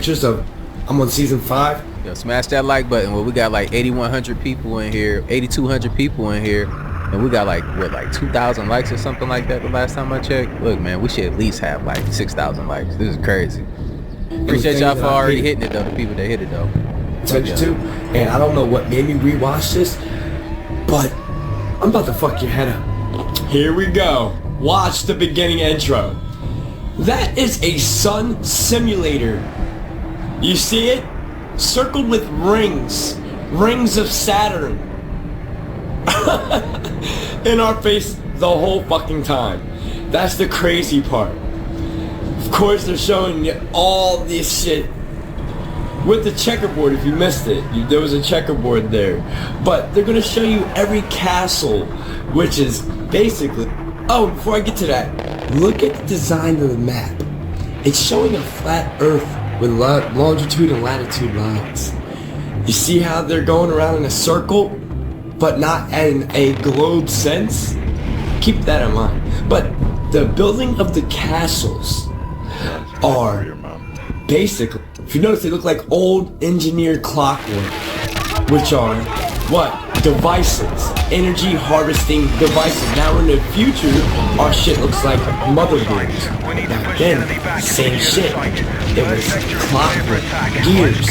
pictures of, I'm on season 5. Yo, smash that like button. Well, we got like 8,100 people in here, 8,200 people in here, and we got like 2,000 likes or something like that the last time I checked. Look, man, we should at least have like 6,000 likes. This is crazy. Appreciate y'all for already hitting it though. The people that hit it though. Too. And I don't know what made me rewatch this, but I'm about to fuck your head up. Here we go. Watch the beginning intro. That is a sun simulator. You see it? Circled with rings. Rings of Saturn. In our face the whole fucking time. That's the crazy part. Of course they're showing you all this shit with the checkerboard. If you missed it, there was a checkerboard there. But they're gonna show you every castle, which is basically... Oh, before I get to that, look at the design of the map. It's showing a flat earth with longitude and latitude lines. You see how they're going around in a circle, but not in a globe sense? Keep that in mind. But the building of the castles are basically, if you notice, they look like old engineered clockwork, which are what? Devices, energy harvesting devices. Now in the future, our shit looks like motherboards. Back then, same shit. It was clockwork, gears.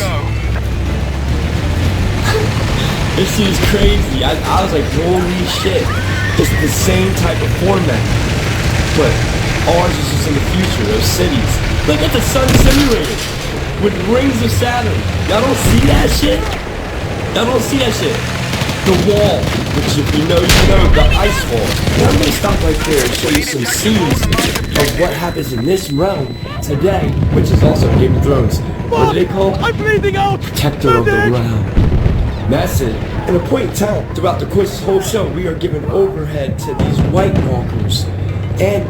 This is crazy. I was like, holy shit. It's the same type of format, but ours is just in the future, those cities. Look at the sun simulator with rings of Saturn. Y'all don't see that shit? Y'all don't see that shit? The wall, which if you know, the ice wall. Now I'm gonna stop right there and show you some scenes of what happens in this realm today, which is also Game of Thrones. What do they call? I'm bleeding out! Protector of the realm. That's it. At a point in time, throughout the course of this whole show, we are giving overhead to these White Walkers and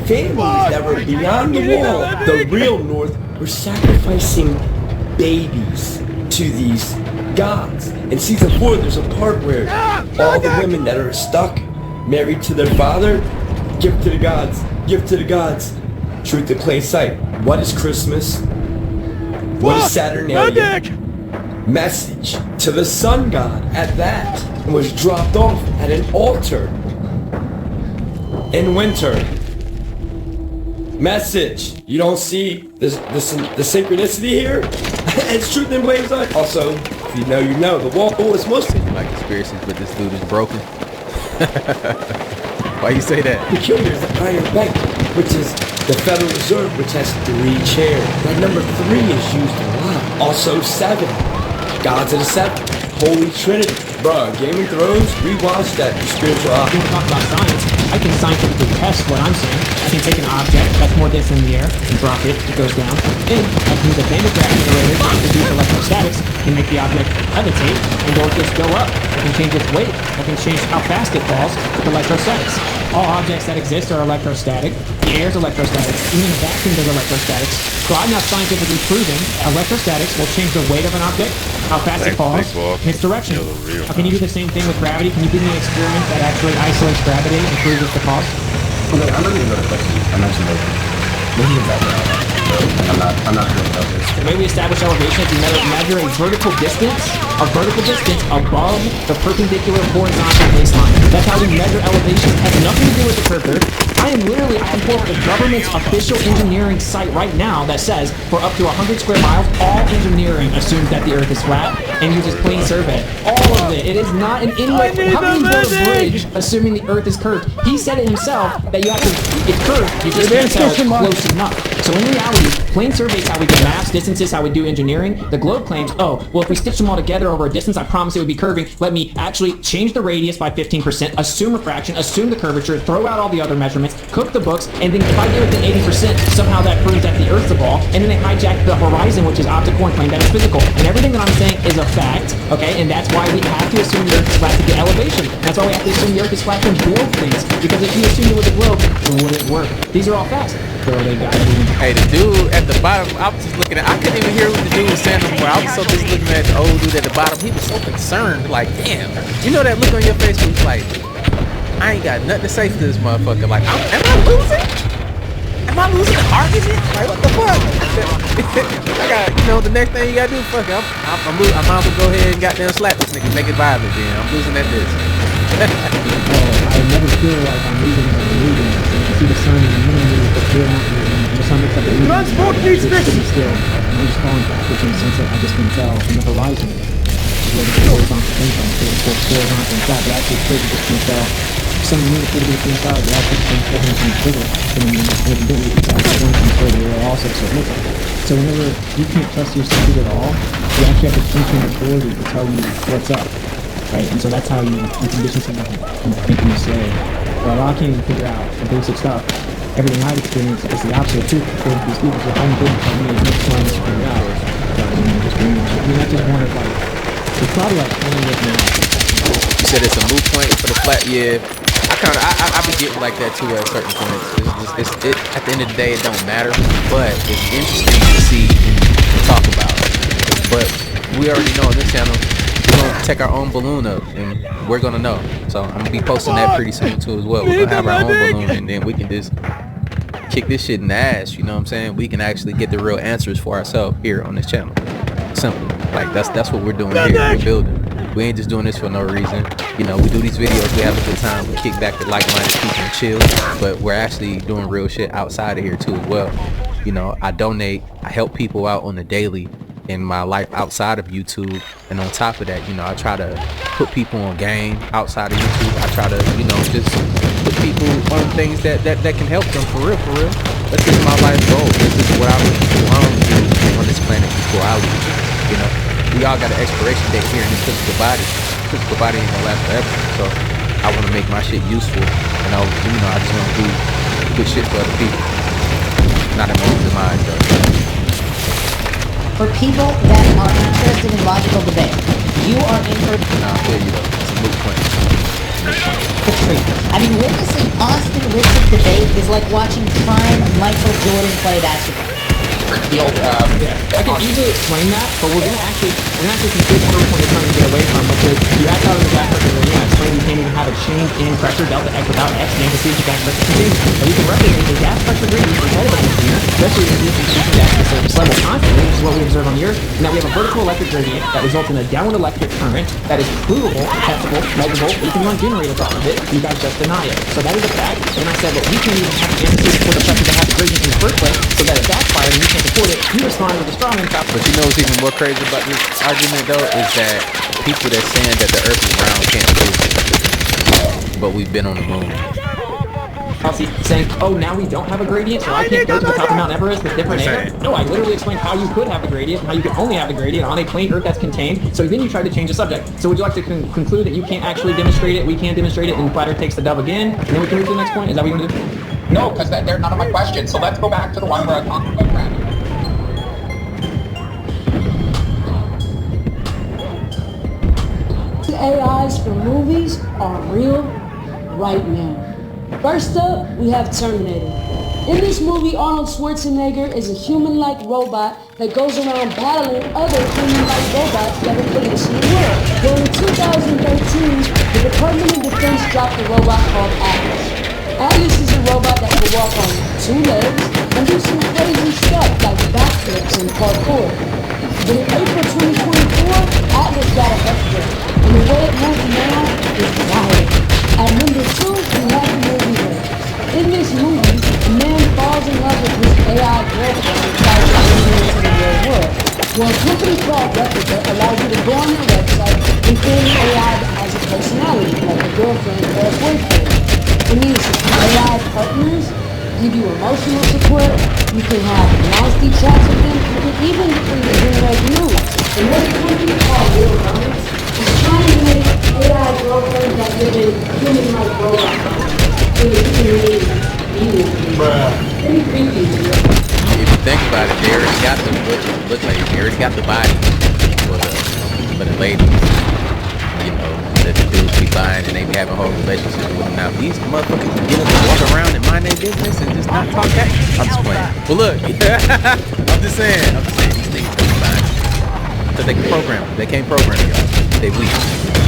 families that were beyond the wall. The real North were sacrificing babies to these gods. In season 4, there's a part where all the women that are stuck, married to their father, give to the gods, give to the gods. Truth in plain sight. What is Christmas? What is Saturnalia? Message to the sun god at that, and was dropped off at an altar in winter. Message. You don't see the synchronicity here? It's truth in plain sight. Also, if you know, the wall is mostly like conspiracies, but this dude is broken. Why you say that? Peculiar is the Iron Bank, which is the Federal Reserve, which has 3 chairs. That number 3 is used a lot. Also 7. Gods of the 7. Holy Trinity. Bruh, Game of Thrones, rewatch that spiritual When we talk about science, I can scientifically test what I'm saying. I can take an object that's more dense in the air and drop it goes down. And I can use a band of gravity generator to produce electrostatics and make the object levitate and or just go up. I can change its weight. I can change how fast it falls with electrostatics. All objects that exist are electrostatic. The air is electrostatic. Even a vacuum does electrostatics. So I've now scientifically proven electrostatics will change the weight of an object, how fast it falls, and its direction. Can you do the same thing with gravity? Can you give me an experiment that actually isolates gravity and proves its the cause? Okay, I'm not even going to question you. I mentioned those. Maybe it's that. I'm not sure about this. The way we establish elevation is we measure a vertical distance above the perpendicular horizontal baseline. That's how we measure elevation. It has nothing to do with the curvature. I am for the government's official engineering site right now that says for up to 100 square miles, all engineering assumes that the Earth is flat and uses plane survey. All of it. It is not in any way. How can you build a bridge assuming the Earth is curved? He said it himself that you have to. It's curved. You just can't tell it's close enough. So in reality, plane survey is how we do maps, distances, how we do engineering. The globe claims, oh, well, if we stitch them all together over a distance, I promise it would be curving. Let me actually change the radius by 15%, assume refraction, assume the curvature, throw out all the other measurements, cook the books, and then if I get within 80%, somehow that proves that the Earth's a ball, and then they hijack the horizon, which is optical, and claim that it's physical. And everything that I'm saying is a fact, okay? And that's why we have to assume the Earth is flat to get elevation. That's why we have to assume the Earth is flat to build things. Because if you assume it was a globe, it wouldn't work. These are all facts. Hey, the dude at the bottom, I was just looking at, I couldn't even hear what the dude was saying before. I was so busy looking at the old dude at the bottom. He was so concerned, like, damn. You know that look on your face was like, I ain't got nothing to say to this motherfucker. Like, am I losing? am I losing the argument? Like, what the fuck? I got, you know, the next thing you gotta do, fuck it. I might as well go ahead and goddamn slap this nigga, make it violent then. I'm losing at this. I never feel like I'm losing or losing. I see the sun in the middle of the clear mountain, and the sun looks like a transport needs fixing still. I'm just falling backwards in the sunset. I just can tell from the horizon. Where the horizontal thing comes to, the horizontal and flat, but actually it's bigger, just can tell. Some moon is pretty big thing inside, but actually it's 7 times bigger than the moon. What you do is it's actually 1 times further also, so it looks like it. So whenever you can't trust your senses at all, you actually have to function authority to tell you what's up. Right, and so that's how you condition someone from making you say, well, I can't even figure out the basic stuff. Everything I've experienced is the opposite of truth according to these people. So I'm good for me, it makes fun to figure it out. Just bring it. I mean, that's just one of like, it's probably like 20 years now. You said it's a moot point for the flat, yeah. I be getting like that too at certain points. At the end of the day, it don't matter, but it's interesting to see and talk about. But we already know on this channel, we're gonna take our own balloon up and we're gonna know. So I'm gonna be posting that pretty soon too as well. We're gonna have our own balloon and then we can just kick this shit in the ass, you know what I'm saying? We can actually get the real answers for ourselves here on this channel. Simple. Like that's what we're doing here. We're building. We ain't just doing this for no reason. You know, we do these videos, we have a good time, we kick back with like-minded people and chill, but we're actually doing real shit outside of here too as well. You know, I donate, I help people out on the daily in my life outside of YouTube, and on top of that, you know, I try to put people on game outside of YouTube. I try to, you know, just put people on things that can help them for real, for real. That's just my life goal. This is what I want to do on this planet before I leave. You know, we all got an expiration date here in this physical body. Physical body ain't gonna last forever, so I want to make my shit useful, and I just want to do good shit for other people, not in my own demise though. For people that are interested in logical debate, you are in for... Nah, I feel you though. It's a moot point. I mean, witnessing Austin Richards debate is like watching prime Michael Jordan play basketball. I can easily explain that, but we're gonna actually conclude the first one you're trying to get away from, because you act out of the back pressure, and yeah, explain you can't even have a change in pressure delta X without X, and to see if the gas pressure continues. But you can replicate the gas pressure gradient for all of the container, especially if you keep gas at a surface level constantly, which is what we observe on the Earth. And now we have a vertical electric gradient that results in a downward electric current that is provable, testable, measurable. You can run generators off of it. You guys just deny it. So that is a fact. And I said, well, we can't even have the antecedent for the pressure to have the gradient in the first place, so that it backfired and you can't support it. You respond with a strong impact. But you know what's even more crazy about this argument though is that people that's saying that the Earth is round can't prove it. But we've been on the moon. Saying, oh, now we don't have a gradient, so I can't go to the top of Mount Everest with different air. No, I literally explained how you could have a gradient and how you can only have a gradient on a plane Earth that's contained. So then you try to change the subject. So would you like to conclude that you can't actually demonstrate it, we can't demonstrate it, and Flat Earth takes the dub again, and then we can move to the next point? Is that what you want to do? No, because they're none of my questions. So let's go back to the one where I talked about gravity. AIs for movies are real right now. First up, we have Terminator. In this movie, Arnold Schwarzenegger is a human-like robot that goes around battling other human-like robots that are police in the world. Well, in 2013, the Department of Defense dropped a robot called Atlas. Atlas is a robot that can walk on 2 legs and do some crazy stuff like backflips and parkour. But in April 2024, Atlas got an upgrade, and the way it moves now is wild. At number 2, we have the movie Her. In this movie, a man falls in love with his AI girlfriend and tries to bring her into the real world. Well, a company called Replica allows you to go on their website and create an AI that has a personality, like a girlfriend or a boyfriend. It means AI partners give you emotional support, you can have nasty chats with them, you can even generate news. And what a company called Real Numbers is trying to make AI girlfriends that live in human-like robots. It's really pretty creepy. If you think about it, they already got the look like they already got the body for the ladies. You know, that the dudes be buying and they be having whole relationships with them. Now these motherfuckers can get up and walk around and mind their business and just not talk that. I'm just playing. But look, I'm just saying these niggas be buying. Because they can program them. They can't program y'all. They weak.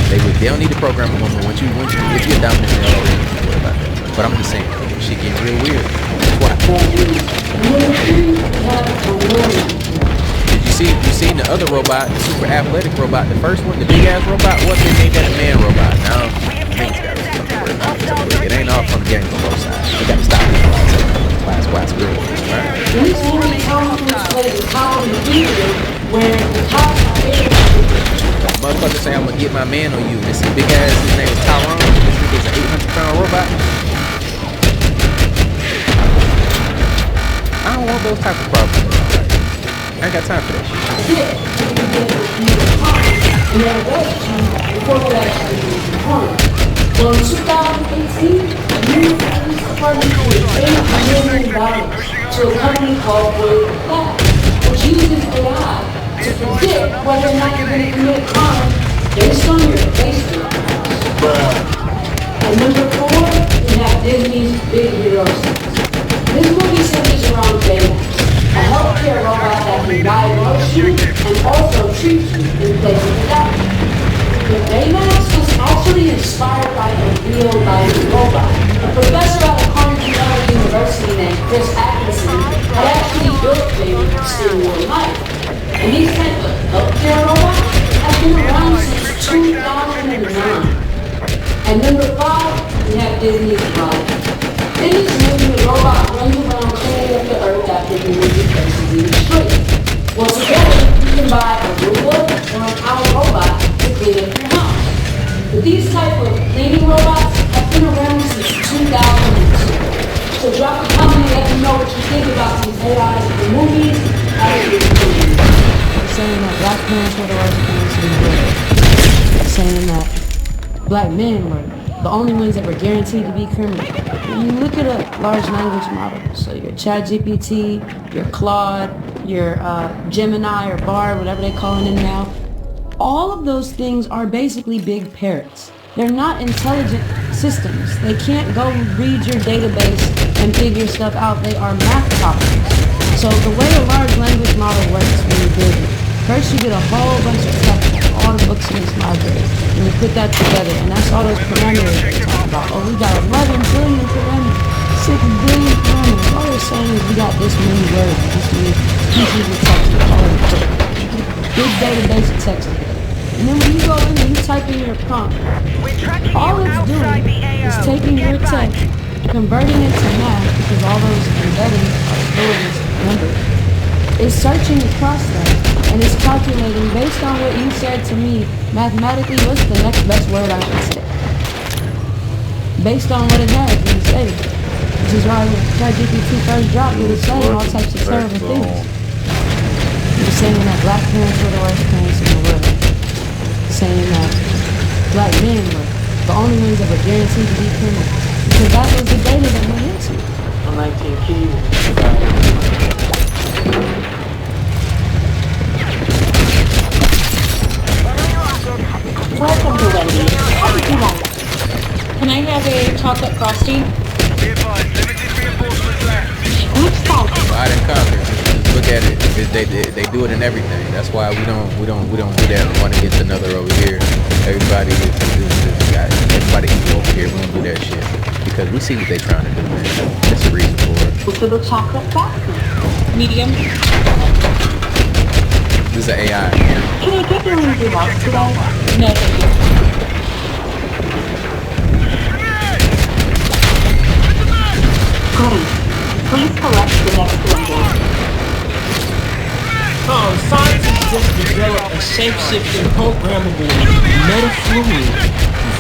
They don't need to program a woman if you're dominant, they already know about that. But I'm just saying, shit getting real weird. That's why. Number 3, we have a warrior. Did you seen the other robot, the super athletic robot, the first one, the big ass robot? What they made that a man robot? Now, things got it ain't all from gangs on both sides. We gotta stop it. Class real. Right. These movie comics play the cop in the future where the cops are able Motherfucker say I'm gonna get my man on you. This big ass, his name is Tyrone. This nigga's an 800-pound robot. I don't want those type of problems. I ain't got time for that shit. Well, in 2018, new police department paid $8 million to a company called Blue Flag, which uses AI to predict whether or not you're going to commit a crime based on your face recognition. And number 4, we have Disney's Big Hero 6. This movie centers around Baymax, a healthcare robot that can diagnose you and also treat you in place of a doctor. The Baymax was actually inspired by a real-life robot. A professor at Carnegie Mellon University named Chris Atkinson had actually built Baymax in real life. And these type of healthcare robots have been around since 2009. And number 5, we have Disney's Wally. In this movie, the robot runs around cleaning up the earth after the movie faces in the street. Well, together, you can buy a Roomba or an Owl robot to clean up your house. But these type of cleaning robots have been around since 2002. So drop a comment and let me know what you think about these AIs in the movies. Saying that black parents were the worst parents in the world. Saying that black men were the only ones that were guaranteed to be criminal. When you look at a large language model, so your ChatGPT, your Claude, your Gemini or Bard, whatever they're calling it now, all of those things are basically big parrots. They're not intelligent systems. They can't go read your database and figure stuff out. They are math problems. So the way a large language model works when you build it, first you get a whole bunch of text, all the books in this library, and you put that together, and that's all those parameters they talk about. Oh, we got 11 billion parameters, 6 billion parameters. All they're saying is we got this many words, this many pieces of text, all of it. Big database of text. And then when you go in and you type in your prompt, all it's doing is taking your text, converting it to math, because all those embeddings are stored as numbers. It's searching across that, and it's calculating based on what you said to me, mathematically, what's the next best word I should say? Based on what it has when you say it. Which is why when ChatGPT first dropped, it was saying all types of terrible things. It was saying that black parents were the worst parents in the world. Saying that black men were the only ones that were guaranteed to be criminals. Because that was the data that went into it. On 19 keys. Welcome to Wendy's. How would you like? Can I have a chocolate frosty? Which size? I didn't conquer. Just look at it. They do it in everything. That's why we don't do that one against another over here. Everybody everybody can go over here. We don't do that shit because we see what they're trying to do, man. That's the reason for it. Which of the chocolate frosty? Medium. This is an AI. Can I get you anything else today? No, thank you. Great. Please collect the next window. Scientists just developed a shape-shifting, programmable, metafluid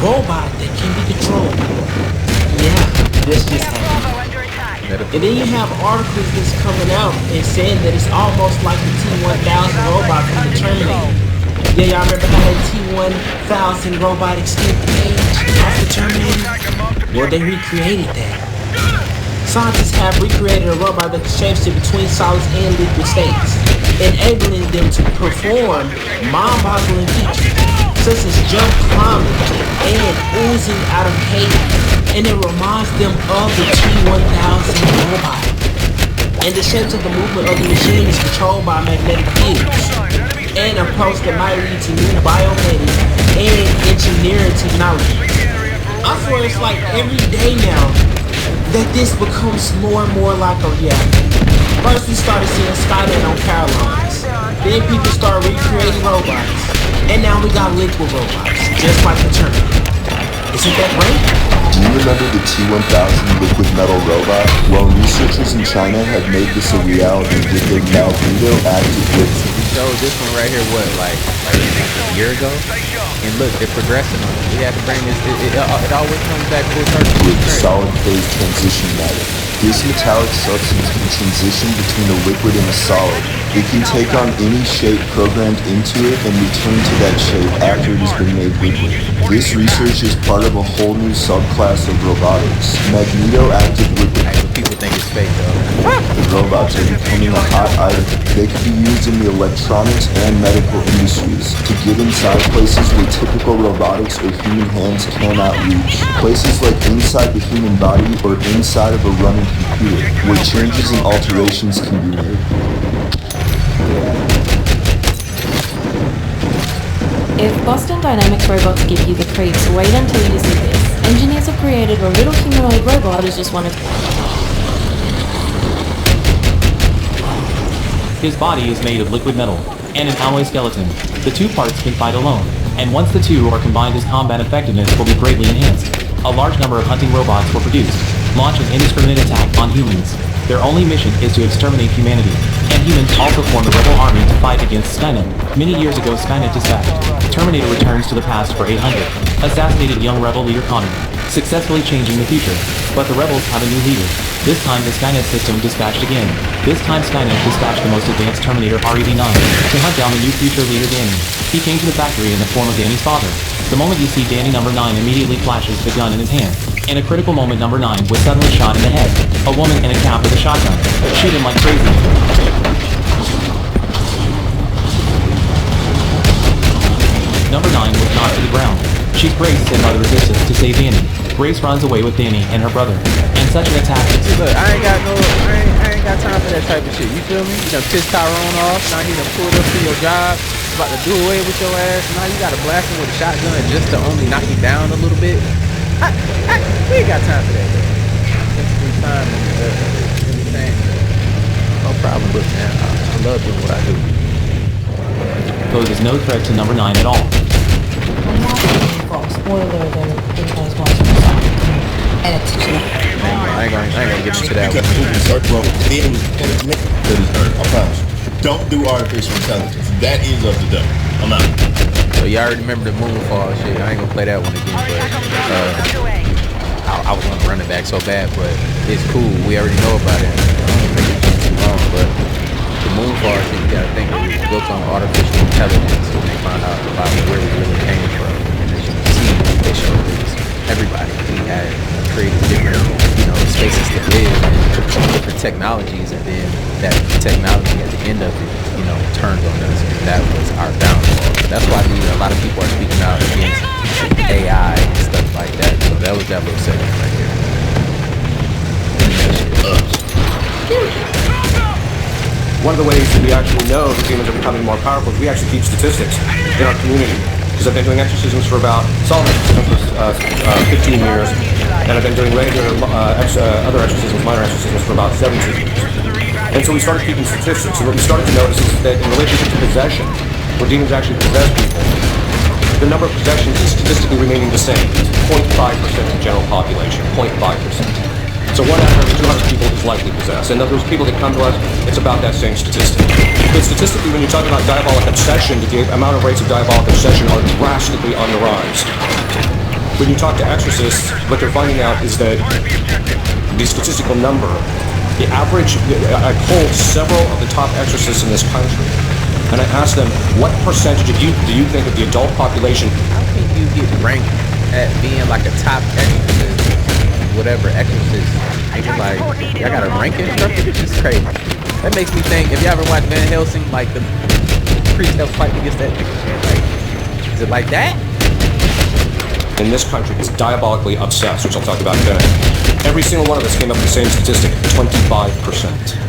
robot that can be controlled. Yeah, this just happened. And then you have articles that's coming out and saying that it's almost like the T-1000 robot from the Terminator. Yeah, y'all remember how that T-1000 robot escaped the cage off the Terminator? Well, they recreated that. Scientists have recreated a robot that can shapeshift between solids and liquid states, enabling them to perform mind-boggling features, such as jump, climbing, and oozing out of caves. And it reminds them of the T-1000 robot. And the shapes of the movement of the machine is controlled by magnetic fields, an approach that might lead to new biomedical and engineering technology. I swear it's like every day now, that this becomes more and more like a reality. First we started seeing Skynet on Caroline's. Then people started recreating robots. And now we got liquid robots, just like the Terminator. Isn't that right? Do you remember the T-1000 liquid metal robot? Well, researchers in China have made this a reality with their magneto-active liquid. We showed this one right here, what, like a year ago? And look, they're progressing on it. We had to bring this, it always comes back full circle. With solid phase transition matter. This metallic substance can transition between a liquid and a solid. It can take on any shape programmed into it and return to that shape after it has been made liquid. This research is part of a whole new subclass of robotics, magneto-active liquid. People think it's fake though. The robots are becoming a hot item. They can be used in the electronics and medical industries to get inside places where typical robotics or human hands cannot reach. Places like inside the human body or inside of a running computer, where changes and alterations can be made. If Boston Dynamics robots give you the creeps, wait until you see this. Engineers have created a little humanoid robot as just one of... His body is made of liquid metal and an alloy skeleton. The two parts can fight alone, and once the two are combined, his combat effectiveness will be greatly enhanced. A large number of hunting robots were produced, launch an indiscriminate attack on humans. Their only mission is to exterminate humanity, and humans also form the rebel army to fight against Skynet. Many years ago, Skynet dispatched. Terminator returns to the past for 800, assassinated young rebel leader Connor, successfully changing the future. But the rebels have a new leader. This time the Skynet system dispatched again. This time Skynet dispatched the most advanced Terminator REV-9 to hunt down the new future leader Danny. He came to the factory in the form of Danny's father. The moment you see Danny number 9 immediately flashes the gun in his hand. In a critical moment, number 9 was suddenly shot in the head. A woman in a cap with a shotgun. Shoot him like crazy. Number 9 was knocked to the ground. She's Grace sent by the resistance to save Danny. Grace runs away with Danny and her brother. And such an attack is... Look, I ain't got time for that type of shit. You feel me? You done pissed Tyrone off. Now he done pulled up to your job. About to do away with your ass. Now you gotta blast him with a shotgun just to only knock you down a little bit. We ain't got time for that. That's free time and everything. No problem, but man, I love doing what I do. Poses no threat to number 9 at all. Spoiler alert, you guys watching this. Edit to I ain't gonna get into that one. I promise. Don't do artificial intelligence. That is of the devil. I'm out. So y'all already remember the Moonfall shit. I ain't gonna play that one again, but I was gonna run it back so bad, but it's cool. We already know about it. I don't think it's too long, but the Moonfall shit, you gotta think it was built on artificial intelligence, and they found out about where we really came from. And as you can see, they showed this. Everybody, we had created different, spaces to live and different technologies, and then that technology at the end of it, turned on us, and that was our downfall. So that's why a lot of people are speaking out against AI and stuff like that. So that was that little segment right here. One of the ways that we actually know that humans are becoming more powerful is we actually keep statistics in our community. Because I've been doing exorcisms for solid exorcisms for 15 years, and I've been doing regular other exorcisms, minor exorcisms, for about 17 years. And so we started keeping statistics, and what we started to notice is that in relationship to possession, where demons actually possess people, the number of possessions is statistically remaining the same. It's 0.5% of the general population, 0.5%. So 1 out of every 200 people is likely possessed. And of those people that come to us, it's about that same statistic. But statistically, when you're talking about diabolic obsession, the amount of rates of diabolic obsession are drastically on the rise. When you talk to exorcists, what they're finding out is that the statistical number, the average, I polled several of the top exorcists in this country, and I asked them, what percentage do you think of the adult population? How can you get ranked at being like a top exorcist, whatever exorcist? It's like, I got a ranking structure? This is crazy. That makes me think, if you ever watch Van Helsing, like the priest that was fighting against that nigga, like, is it like that? In this country is diabolically obsessed, which I'll talk about in a minute. Every single one of us came up with the same statistic, 25%.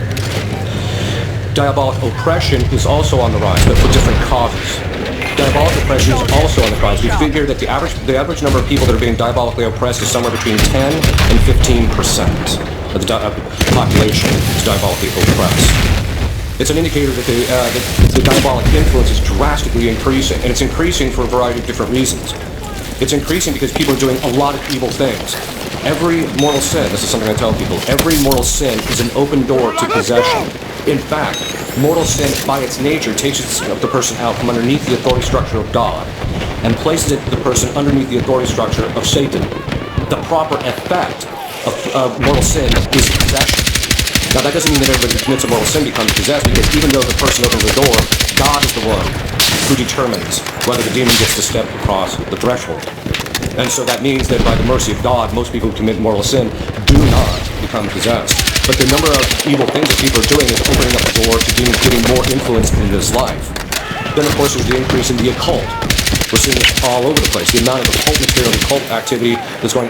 Diabolic oppression is also on the rise, but for different causes. Diabolical oppression is also on the rise. We figure that the average number of people that are being diabolically oppressed is somewhere between 10 and 15% of the population is diabolically oppressed. It's an indicator that the diabolic influence is drastically increasing, and it's increasing for a variety of different reasons. It's increasing because people are doing a lot of evil things. Every mortal sin, this is something I tell people, every mortal sin is an open door to possession. In fact, mortal sin by its nature takes the person out from underneath the authority structure of God and places the person underneath the authority structure of Satan. The proper effect of mortal sin is possession. Now that doesn't mean that everybody who commits a mortal sin becomes possessed, because even though the person opens the door, God is the one who determines whether the demon gets to step across the threshold. And so that means that by the mercy of God, most people who commit mortal sin do not become possessed. But the number of evil things that people are doing is opening up the door to getting more influence in this life. Then of course there's the increase in the occult. We're seeing it all over the place. The amount of occult material and occult activity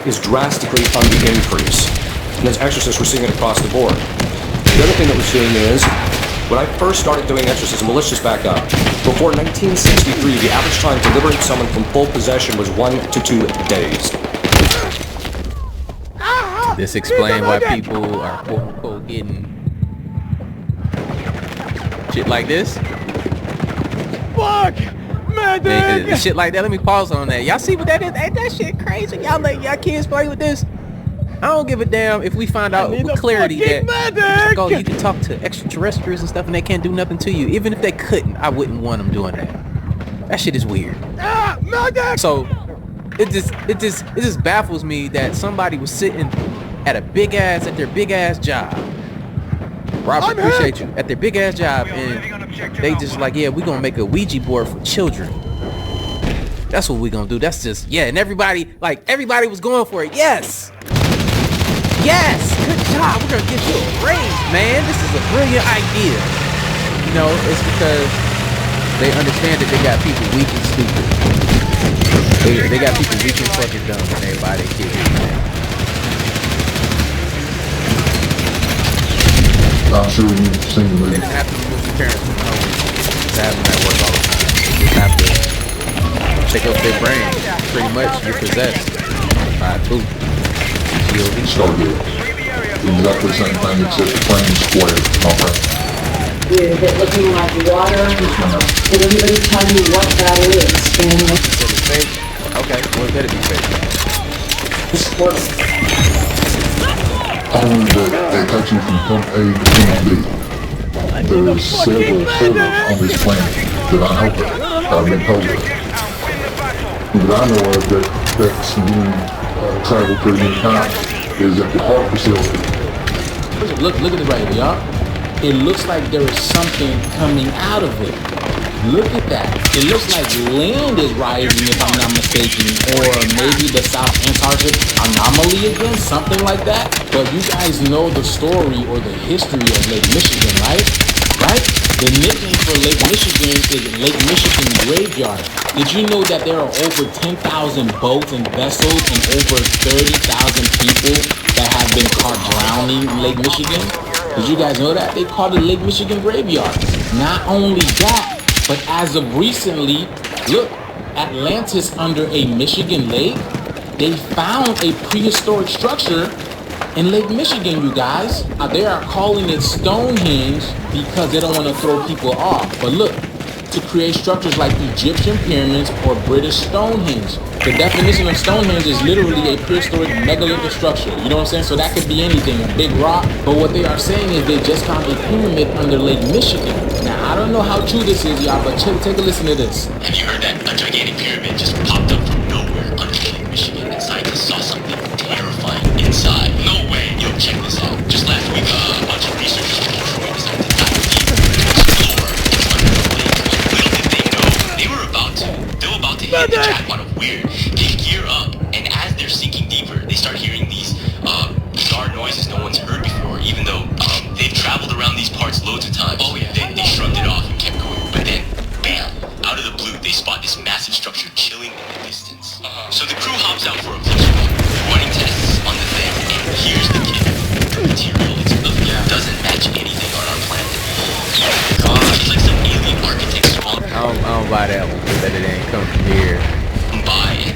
is drastically on the increase. And as exorcists, we're seeing it across the board. The other thing that we're seeing is, when I first started doing exorcism, well, let's just back up. Before 1963, the average time to liberate someone from full possession was 1 to 2 days. This explains why people are quote-unquote getting shit like this. Fuck! Medic! Shit like that. Let me pause on that. Y'all see what that is? Ain't that shit crazy? Y'all let y'all kids play with this? I don't give a damn if we find out with clarity that like, oh, you can talk to extraterrestrials and stuff and they can't do nothing to you. Even if they couldn't, I wouldn't want them doing that. That shit is weird. So it just baffles me that somebody was sitting at their big ass job. Robert, appreciate you. At their big ass job, and they just like, yeah, we're gonna make a Ouija board for children. That's what we're gonna do. That's just, yeah, and everybody was going for it. Yes! Yes! Good job! We're gonna give you a raise, man! This is a brilliant idea. You know, it's because they understand that they got people weak and stupid. They got people weak and fucking dumb, and they buy their kids, man. I'm sure you've seen the movie. They have to remove your parents from home to have them at work all the time. You have to check out their brain. Pretty much, you're possessed by a poop. So good. Exactly the same thing except plain square. Okay. Is it looking like water? Can everybody tell me what that is? Is it fake? Okay, well, it better be fake. I believe that they cut you from point A to point B. There's several portals on this planet that I know of. I've been told of. That I know of that's being traveled through many times is at the heart facility. Look at it right here, y'all. It looks like there is something coming out of it. Look at that. It looks like land is rising, if I'm not mistaken, or maybe the South Antarctic anomaly again, something like that. But you guys know the story or the history of Lake Michigan, right? Right? The nickname for Lake Michigan is Lake Michigan Graveyard. Did you know that there are over 10,000 boats and vessels and over 30,000 people that have been caught drowning in Lake Michigan? Did you guys know that? They called it Lake Michigan Graveyard. Not only that, but as of recently, look, Atlantis under a Michigan lake, they found a prehistoric structure in Lake Michigan, you guys. They are calling it Stonehenge because they don't want to throw people off. But look, to create structures like Egyptian pyramids or British Stonehenge. The definition of Stonehenge is literally a prehistoric megalithic structure. You know what I'm saying? So that could be anything, a big rock. But what they are saying is they just found a pyramid under Lake Michigan. Now, I don't know how true this is, y'all, but take a listen to this. Have you heard that a gigantic pyramid just popped up from nowhere under Lake Michigan and scientists saw something terrifying inside? No way. Yo, check this out. Just last week, a bunch of researchers from Detroit decided to dive deep explore what's under the lake. Little did they know, they were about to hit the jackpot of weird. They gear up, and as they're sinking deeper, they start hearing these bizarre noises no one's heard before, even though they've traveled around these parts loads of times. Oh yeah. They shrugged it off and kept going. But then, bam, out of the blue, they spot this massive structure chilling in the distance. So the crew hops out for a closer look, running tests on the thing, and here's the kick. The material doesn't match anything on our planet. It's like some alien architect spawned. I don't buy that one. That it come from here. Buy it.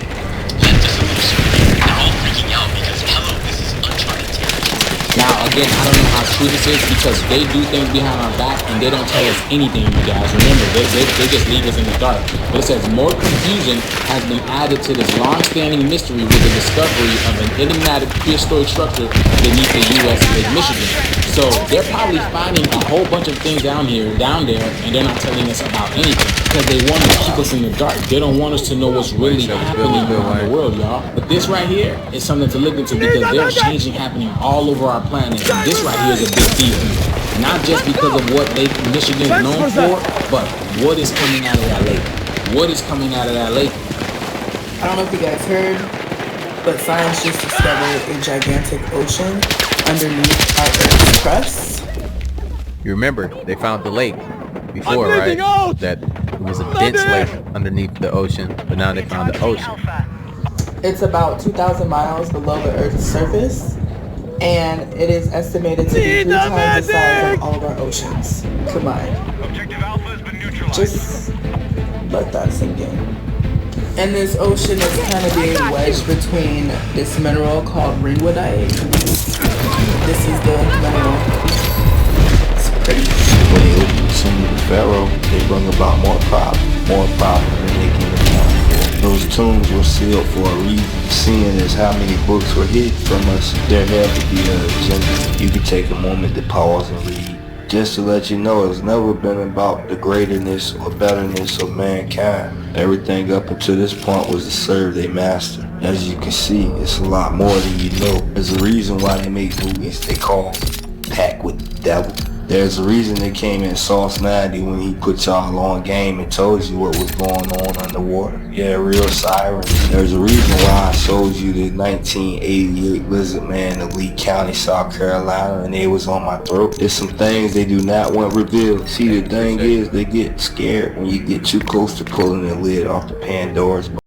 Let the solution. They're all freaking out because, hello, this is uncharted territory. Now, again, I don't know how true this is because they do things behind our back and they don't tell us anything, you guys. Remember, they just leave us in the dark. But it says more confusion has been added to this long-standing mystery with the discovery of an enigmatic prehistoric structure beneath the U.S. Lake Michigan. So they're probably finding a whole bunch of things down there, and they're not telling us about anything because they want to keep us in the dark. They don't want us to know what's really happening around the world, y'all. But this right here is something to look into because there's changing happening all over our planet. And this right here is a big deal. Not just because of what Lake Michigan is known for, but what is coming out of that lake. What is coming out of that lake? I don't know if you guys heard, but science just discovered a gigantic ocean underneath our Earth's crust. You remember, they found the lake before, right? That it was a dense lake underneath the ocean, but now they found the ocean. It's about 2,000 miles below the Earth's surface, and it is estimated to be 3 times the size of all of our oceans combined. Just let that sink in. And this ocean is kind of being wedged between this mineral called ringwoodite. This is the mineral. It's pretty. When they opened the tomb of the Pharaoh, they bring about more problems than they can account for. Those tombs were sealed for a reason. Seeing as how many books were hid from us, there had to be an agenda. You could take a moment to pause and read. Just to let you know, it's never been about the greaterness or betterness of mankind. Everything up until this point was to serve their master. As you can see, it's a lot more than you know. There's a reason why they make movies they call Packed with the Devil. There's a reason they came in Sauce 90 when he put y'all on game and told you what was going on underwater. Yeah, real sirens. There's a reason why I showed you the 1988 Lizard Man in Lee County, South Carolina, and they was on my throat. There's some things they do not want revealed. See, the thing is, they get scared when you get too close to pulling the lid off the Pandora's box.